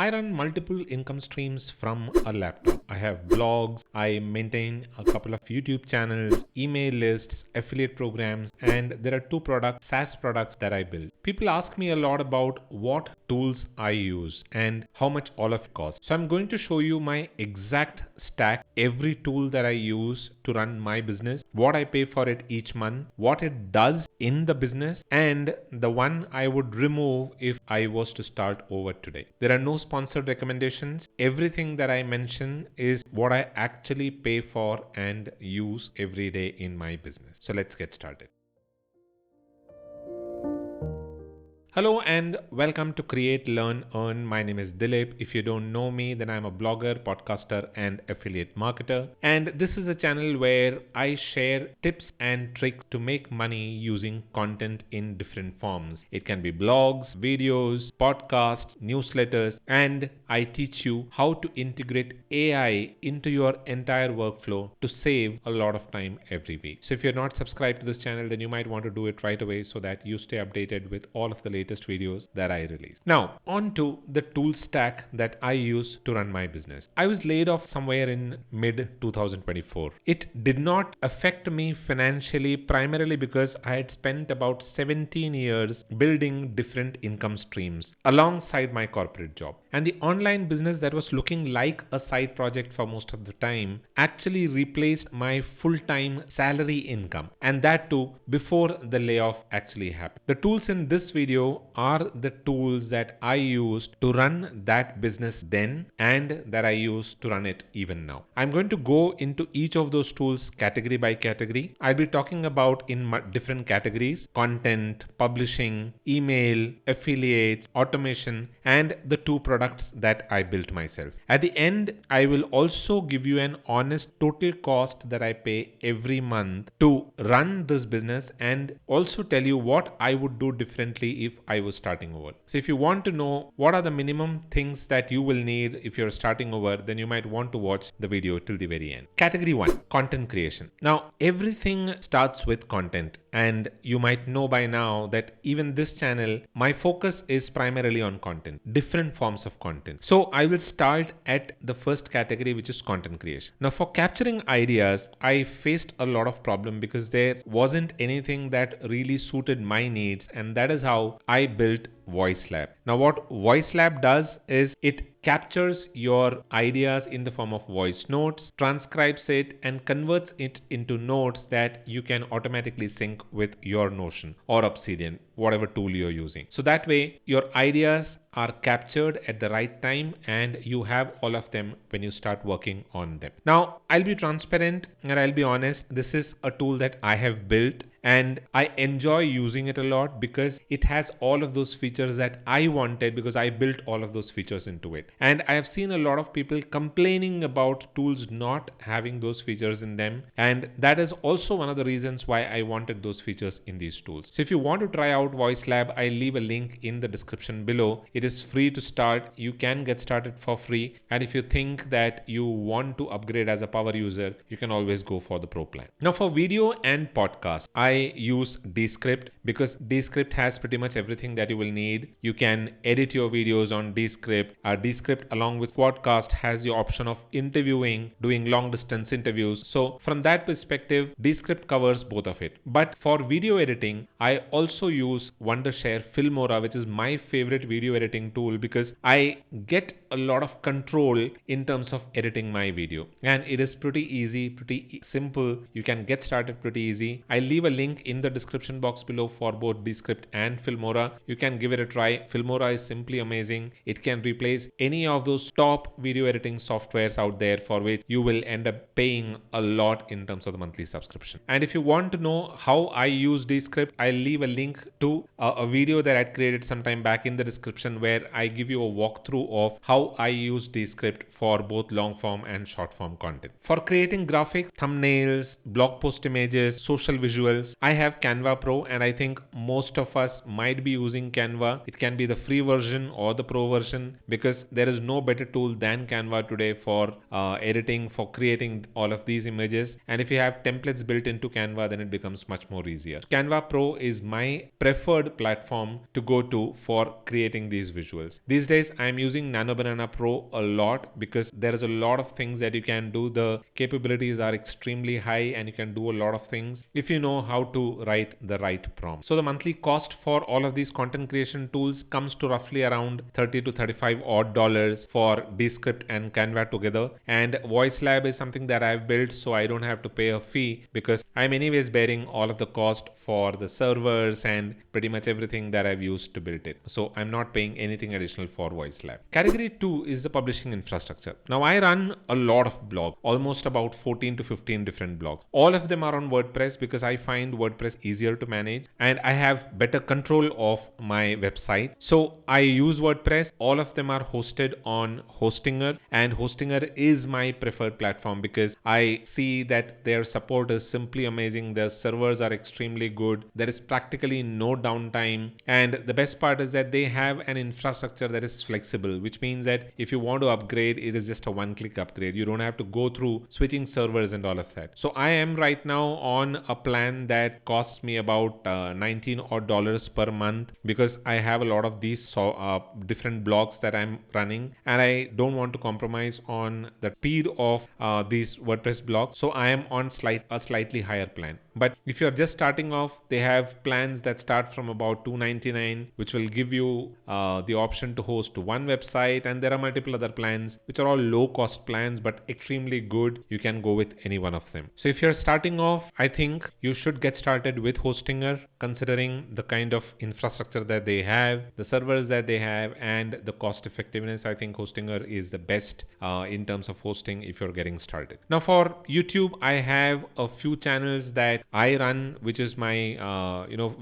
I run multiple income streams from a laptop. I have blogs, I maintain a couple of YouTube channels, email lists, affiliate programs, and there are two products, SaaS products that I build. People ask me a lot about what tools I use and how much all of it costs. So I'm going to show you my exact stack, every tool that I use to run my business, what I pay for it each month, what it does in the business, and the one I would remove if I was to start over today. There are no sponsored recommendations. Everything that I mention is what I actually pay for and use every day in my business. So let's get started. Hello and welcome to Create, Learn, Earn. My name is Dilip. If you don't know me, then I'm a blogger, podcaster, and affiliate marketer. And this is a channel where I share tips and tricks to make money using content in different forms. It can be blogs, videos, podcasts, newsletters, and I teach you how to integrate AI into your entire workflow to save a lot of time every week. So if you're not subscribed to this channel, then you might want to do it right away so that you stay updated with all of the latest videos that I release. Now, on to the tool stack that I use to run my business. I was laid off somewhere in mid 2024. It did not affect me financially primarily because I had spent about 17 years building different income streams alongside my corporate job. And the online business that was looking like a side project for most of the time actually replaced my full-time salary income, and that too before the layoff actually happened. The tools in this video are the tools that I used to run that business then and that I use to run it even now. I'm going to go into each of those tools category by category. I'll be talking about in different categories: content, publishing, email, affiliates, automation, and the two products that I built myself. At the end, I will also give you an honest total cost that I pay every month to run this business and also tell you what I would do differently if I was starting over. So if you want to know what are the minimum things that you will need if you're starting over, then you might want to watch the video till the very end. Category 1, content creation. Now, everything starts with content, and you might know by now that even this channel, my focus is primarily on content, different forms of content. So I will start at the first category, which is content creation. Now, for capturing ideas, I faced a lot of problem because there wasn't anything that really suited my needs, and that is how I built VoiceLab. Now, what VoiceLab does is it captures your ideas in the form of voice notes, transcribes it, and converts it into notes that you can automatically sync with your Notion or Obsidian, whatever tool you're using. So that way, your ideas are captured at the right time and you have all of them when you start working on them. Now, I'll be transparent and I'll be honest, this is a tool that I have built and I enjoy using it a lot because it has all of those features that I wanted, because I built all of those features into it. And I have seen a lot of people complaining about tools not having those features in them, and that is also one of the reasons why I wanted those features in these tools. So if you want to try out VoiceLab, I'll leave a link in the description below. It is free to start. You can get started for free, and if you think that you want to upgrade as a power user, you can always go for the pro plan. Now, for video and podcast, I use Descript because Descript has pretty much everything that you will need. You can edit your videos on Descript. Descript along with podcast has the option of interviewing, doing long distance interviews. So from that perspective, Descript covers both of it. But for video editing, I also use Wondershare Filmora, which is my favorite video editing tool because I get a lot of control in terms of editing my video, and it is pretty easy, pretty simple. You can get started pretty easy. I leave a link in the description box below for both Descript and Filmora. You can give it a try. Filmora is simply amazing. It can replace any of those top video editing softwares out there for which you will end up paying a lot in terms of the monthly subscription. And if you want to know how I use Descript, I'll leave a link to a video that I created sometime back in the description where I give you a walkthrough of how I use Descript for both long form and short form content. For creating graphics, thumbnails, blog post images, social visuals, I have Canva Pro, and I think most of us might be using Canva. It can be the free version or the pro version because there is no better tool than Canva today for editing, for creating all of these images. And if you have templates built into Canva, then it becomes much more easier. Canva Pro is my preferred platform to go to for creating these visuals. These days, I am using Nano CreateLearnEarn Pro a lot because there is a lot of things that you can do. The capabilities are extremely high and you can do a lot of things if you know how to write the right prompt. So the monthly cost for all of these content creation tools comes to roughly around 30 to 35 odd dollars for Descript and Canva together. And VoiceLab is something that I've built, so I don't have to pay a fee because I'm anyways bearing all of the cost for the servers and pretty much everything that I've used to build it. So I'm not paying anything additional for VoiceLab. Category 2 is the publishing infrastructure. Now I run a lot of blogs, almost about 14 to 15 different blogs. All of them are on WordPress because I find WordPress easier to manage and I have better control of my website. So I use WordPress. All of them are hosted on Hostinger, and Hostinger is my preferred platform because I see that their support is simply amazing. Their servers are extremely good. There is practically no downtime, and the best part is that they have an infrastructure that is flexible, which means that if you want to upgrade, it is just a one-click upgrade. You don't have to go through switching servers and all of that. So I am right now on a plan that costs me about $19 odd per month because I have a lot of these different blogs that I'm running, and I don't want to compromise on the speed of these WordPress blogs. So I am on a slightly higher plan. But if you're just starting off, they have plans that start from about $2.99, which will give you the option to host one website, and there are multiple other plans which are all low cost plans but extremely good. You can go with any one of them. So if you're starting off, I think you should get started with Hostinger, considering the kind of infrastructure that they have, the servers that they have, and the cost effectiveness. I think Hostinger is the best in terms of hosting if you're getting started. Now for YouTube, I have a few channels that I run, which is my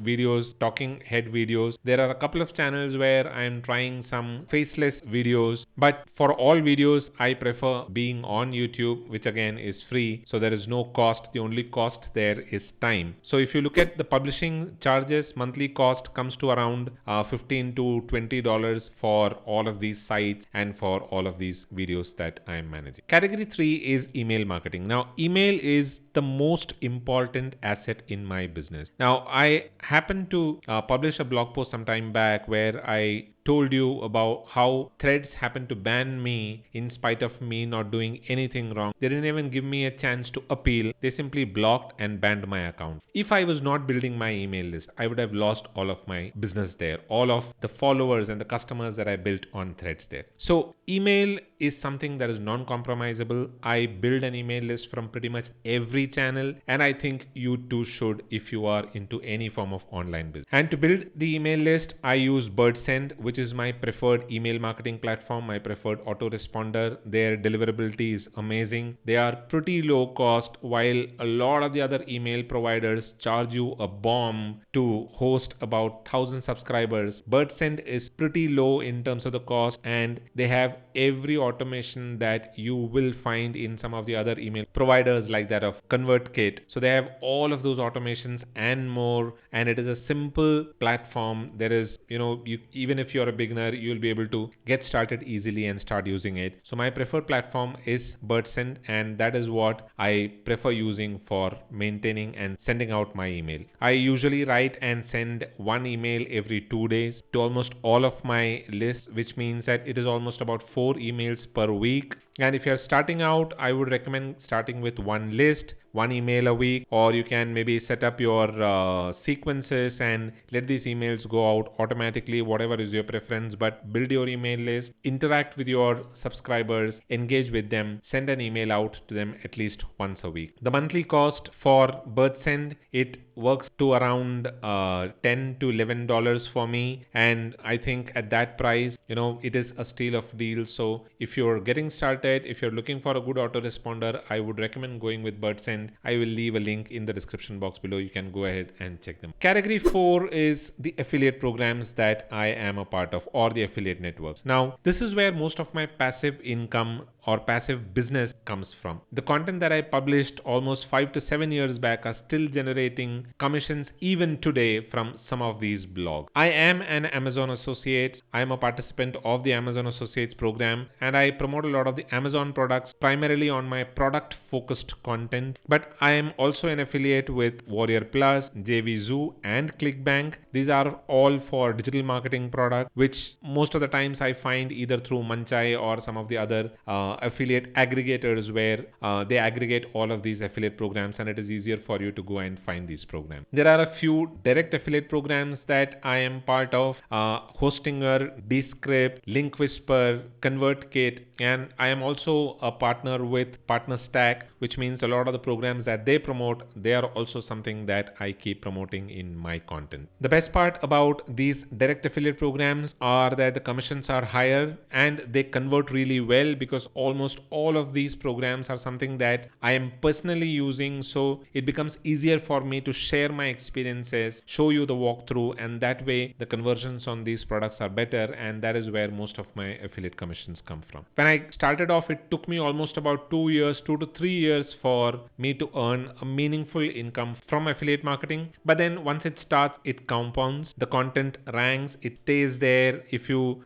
videos, talking head videos. There are a couple of channels where I'm trying some faceless videos, but for all videos I prefer being on YouTube, which again is free, so there is no cost. The only cost there is time. So if you look at the publishing charges, monthly cost comes to around $15 to $20 for all of these sites and for all of these videos that I am managing. Category 3 is email marketing. Now email is the most important asset in my business. Now I happened to publish a blog post some time back where I told you about how Threads happened to ban me in spite of me not doing anything wrong. They didn't even give me a chance to appeal. They simply blocked and banned my account. If I was not building my email list, I would have lost all of my business there, all of the followers and the customers that I built on Threads there. So email is something that is non-compromisable. I build an email list from pretty much every channel, and I think you too should if you are into any form of online business. And to build the email list, I use BirdSend, which is my preferred email marketing platform, my preferred autoresponder. Their deliverability is amazing. They are pretty low cost, while a lot of the other email providers charge you a bomb to host about 1,000 subscribers. BirdSend is pretty low in terms of the cost, and they have every automation that you will find in some of the other email providers like that of ConvertKit. So they have all of those automations and more, and it is a simple platform. There is, even if you're a beginner, you'll be able to get started easily and start using it. So my preferred platform is BirdSend, and that is what I prefer using for maintaining and sending out my email. I usually write and send one email every 2 days to almost all of my lists, which means that it is almost about 4 emails per week. And if you're starting out, I would recommend starting with one list, one email a week, or you can maybe set up your sequences and let these emails go out automatically, whatever is your preference. But build your email list, interact with your subscribers, engage with them, send an email out to them at least once a week. The monthly cost for BirdSend, it works to around $10 to $11 for me, and I think at that price, it is a steal of deal. So if you're getting started, if you're looking for a good autoresponder, I would recommend going with BirdSend. I will leave a link in the description box below. You can go ahead and check them. Category 4 is the affiliate programs that I am a part of, or the affiliate networks. Now this is where most of my passive income or passive business comes from. The content that I published almost 5 to 7 years back are still generating commissions even today from some of these blogs. I am an Amazon associate. I am a participant of the Amazon Associates program, and I promote a lot of the Amazon products primarily on my product focused content. But I am also an affiliate with Warrior Plus, JVZoo, and ClickBank. These are all for digital marketing products, which most of the times I find either through Manchai or some of the other affiliate aggregators where they aggregate all of these affiliate programs, and it is easier for you to go and find these programs. There are a few direct affiliate programs that I am part of: Hostinger, Descript, LinkWhisper, ConvertKit, and I am also a partner with PartnerStack, which means a lot of the programs that they promote, they are also something that I keep promoting in my content. The best part about these direct affiliate programs are that the commissions are higher and they convert really well, because almost all of these programs are something that I am personally using, so it becomes easier for me to share my experiences, show you the walkthrough, and that way the conversions on these products are better, and that is where most of my affiliate commissions come from. When I started off, it took me almost about 2 to 3 years for me to earn a meaningful income from affiliate marketing. But then once it starts, it compounds. The content ranks, it stays there. If you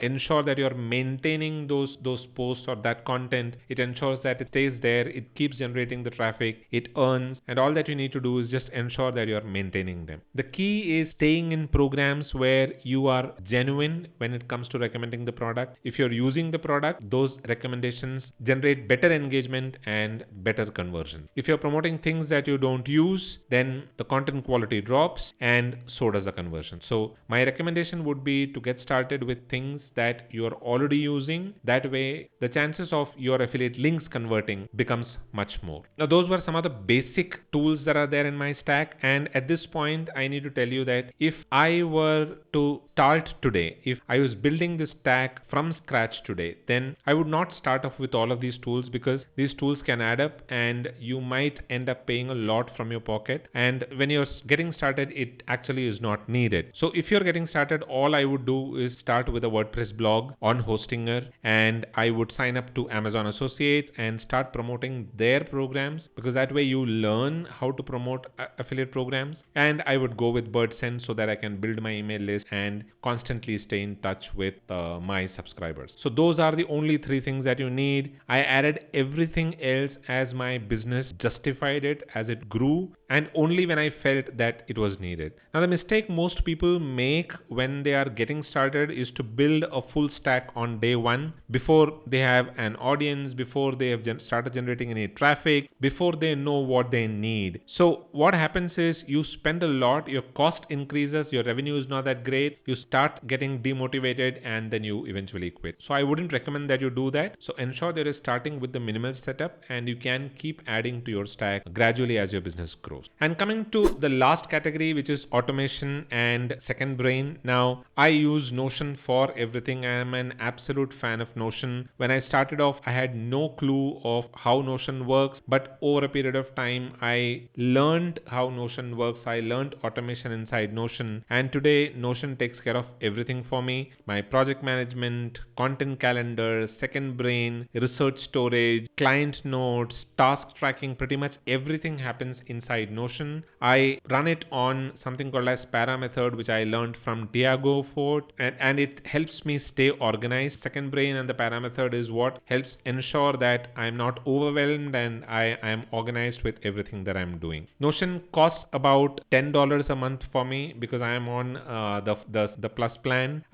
ensure that you're maintaining those posts or that content, it ensures that it stays there. It keeps generating the traffic. It earns, and all that you need to do is just ensure that you're maintaining them. The key is staying in programs where you are genuine when it comes to recommending the product. If you're using the product, those recommendations generate better engagement and better conversion. If you're promoting things that you don't use, then the content quality drops and so does the conversion. So my recommendation would be to get started with things that you're already using. That way the chances of your affiliate links converting becomes much more. Now those were some of the basic tools that are there in my stack, and at this point I need to tell you that if I were to start today, if I was building this stack from scratch today, then I would not start off with all of these tools, because these tools can add up and you might end up paying a lot from your pocket, and when you're getting started it actually is not needed. So if you're getting started, all I would do is start with a WordPress blog on Hostinger, and I would sign up to Amazon Associates and start promoting their programs, because that way you learn how to promote affiliate programs. And I would go with BirdSend so that I can build my email list and constantly stay in touch with my subscribers. So those are the only three things that you need. I added everything else as my business justified it, as it grew, and only when I felt that it was needed. Now the mistake most people make when they are getting started is to build a full stack on day one, before they have an audience, before they have started generating any traffic, before they know what they need. So what happens is you spend a lot, your cost increases, your revenue is not that great, you start getting demotivated, and then you eventually quit. So I wouldn't recommend that you do that. So ensure that you're starting with the minimal setup, and you can keep adding to your stack gradually as your business grows. And coming to the last category, which is automation and second brain. Now I use Notion for everything. I am an absolute fan of Notion. When I started off, I had no clue of how Notion works, but over a period of time I learned how Notion works. I learned automation inside Notion, and today Notion takes care of everything for me: my project management, content calendar, second brain, research storage, client notes, task tracking. Pretty much everything happens inside Notion. I run it on something called as Para method, which I learned from Diego Fort, and it helps me stay organized. Second brain and the Para method is what helps ensure that I'm not overwhelmed and I am organized with everything that I'm doing. Notion costs about $10 a month for me because I am on the plus plan.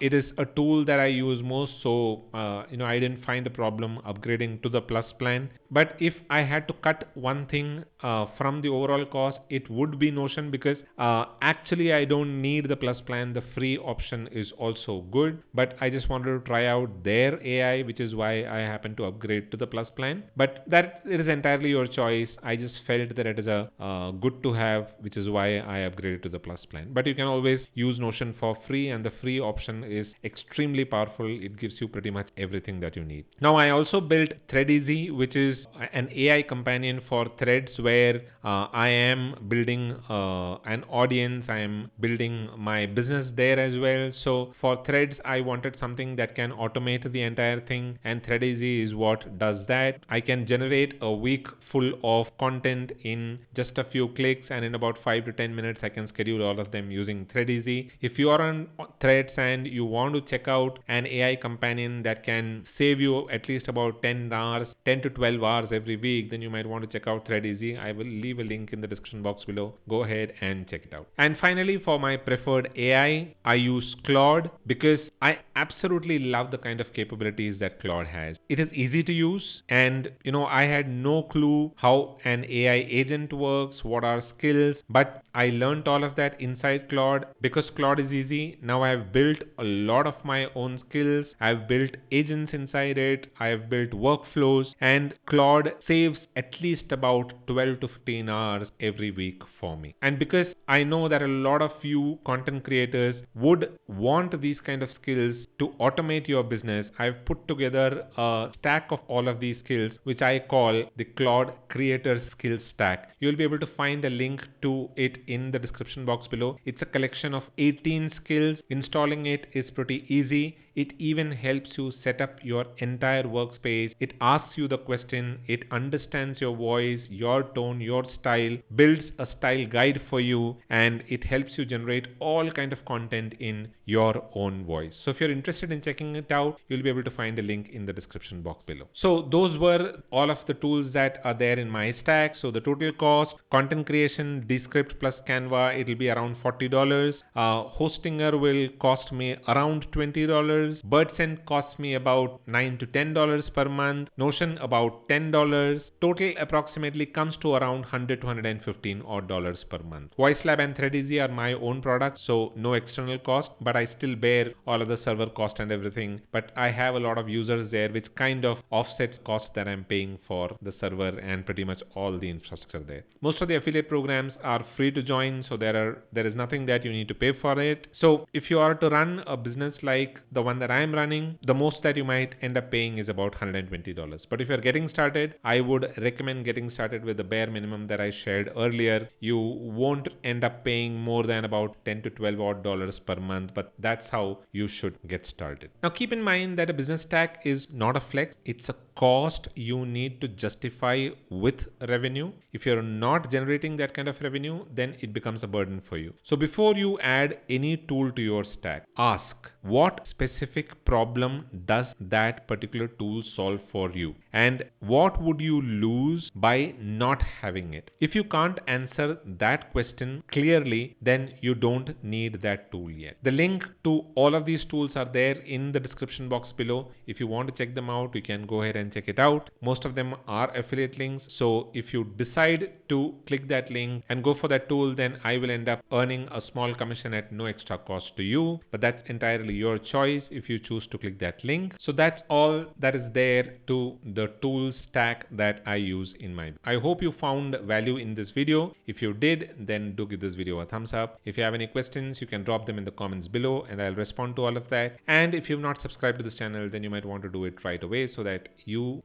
It is a tool that I use most, so I didn't find a problem upgrading to the plus plan. But if I had to cut one thing from the overall cost, it would be Notion, because actually I don't need the plus plan. The free option is also good, but I just wanted to try out their AI, which is why I happened to upgrade to the plus plan. But that it is entirely your choice. I just felt that it is a good to have, which is why I upgraded to the plus plan. But you can always use Notion for free, and the free option is extremely powerful. It gives you pretty much everything that you need. Now I also built Threadeazy, which is an AI companion for threads, where I am building an audience. I am building my business there as well. So for threads, I wanted something that can automate the entire thing and Threadeazy is what does that. I can generate a week full of content in just a few clicks, and in about 5 to 10 minutes I can schedule all of them using Threadeazy. If you are on Threads and you want to check out an AI companion that can save you at least about 10 hours, 10 to 12 hours every week, then you might want to check out Threadeazy. I will leave a link in the description box below. Go ahead and check it out. And finally, for my preferred AI, I use Claude because I absolutely love the kind of capabilities that Claude has. It is easy to use, and I had no clue how an AI agent works, what are skills, but I learned all of that inside Claude. Because Claude is easy, now I have built a lot of my own skills. I've built agents inside it, I have built workflows, and Claude saves at least about 12 to 15 hours every week for me. And because I know that a lot of you content creators would want these kind of skills to automate your business, I've put together a stack of all of these skills, which I call the Claude Creator Skills Stack. You'll be able to find a link to it in the description box below. It's a collection of 18 skills. Installing it is pretty easy. It even helps you set up your entire workspace. It asks you the question, it understands your voice, your tone, your style, builds a style guide for you, and it helps you generate all kind of content in your own voice. So if you're interested in checking it out, you'll be able to find a link in the description box below. So those were all of the tools that are there in my stack. So the total cost, content creation, Descript plus Canva, it'll be around $40. Hostinger will cost me around $20. BirdSend costs me about $9 to $10 per month. Notion about $10. Total approximately comes to around $100 to $115 odd per month. VoiceLab and Threadeazy are my own products, so no external cost, but I still bear all of the server cost and everything. But I have a lot of users there, which kind of offsets costs that I'm paying for the server and pretty much all the infrastructure there. Most of the affiliate programs are free to join, so there is nothing that you need to pay for it. So if you are to run a business like the one that I am running, the most that you might end up paying is about $120. But if you're getting started, I would recommend getting started with the bare minimum that I shared earlier. You won't end up paying more than about 10 to 12 odd dollars per month, but that's how you should get started. Now keep in mind that a business stack is not a flex, it's a cost you need to justify with revenue. If you're not generating that kind of revenue, then it becomes a burden for you. So before you add any tool to your stack, ask what specific problem does that particular tool solve for you, and what would you lose by not having it. If you can't answer that question clearly, then you don't need that tool yet. The link to all of these tools are there in the description box below. If you want to check them out, you can go ahead and check it out. Most of them are affiliate links, so if you decide to click that link and go for that tool, then I will end up earning a small commission at no extra cost to you, but that's entirely your choice if you choose to click that link. So that's all that is there to the tool stack that I use in my. I hope you found value in this video. If you did, then do give this video a thumbs up. If you have any questions, you can drop them in the comments below and I'll respond to all of that. And if you've not subscribed to this channel, then you might want to do it right away, so that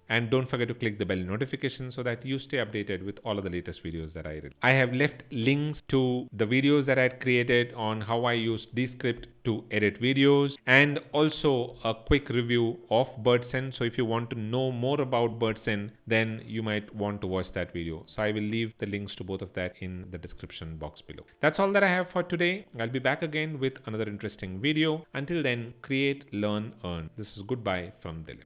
and don't forget to click the bell notification so that you stay updated with all of the latest videos that I did. I have left links to the videos that I had created on how I use Descript to edit videos, and also a quick review of BirdSend. So if you want to know more about BirdSend, then you might want to watch that video. So I will leave the links to both of that in the description box below. That's all that I have for today. I'll be back again with another interesting video. Until then, create, learn, earn. This is goodbye from Dilip.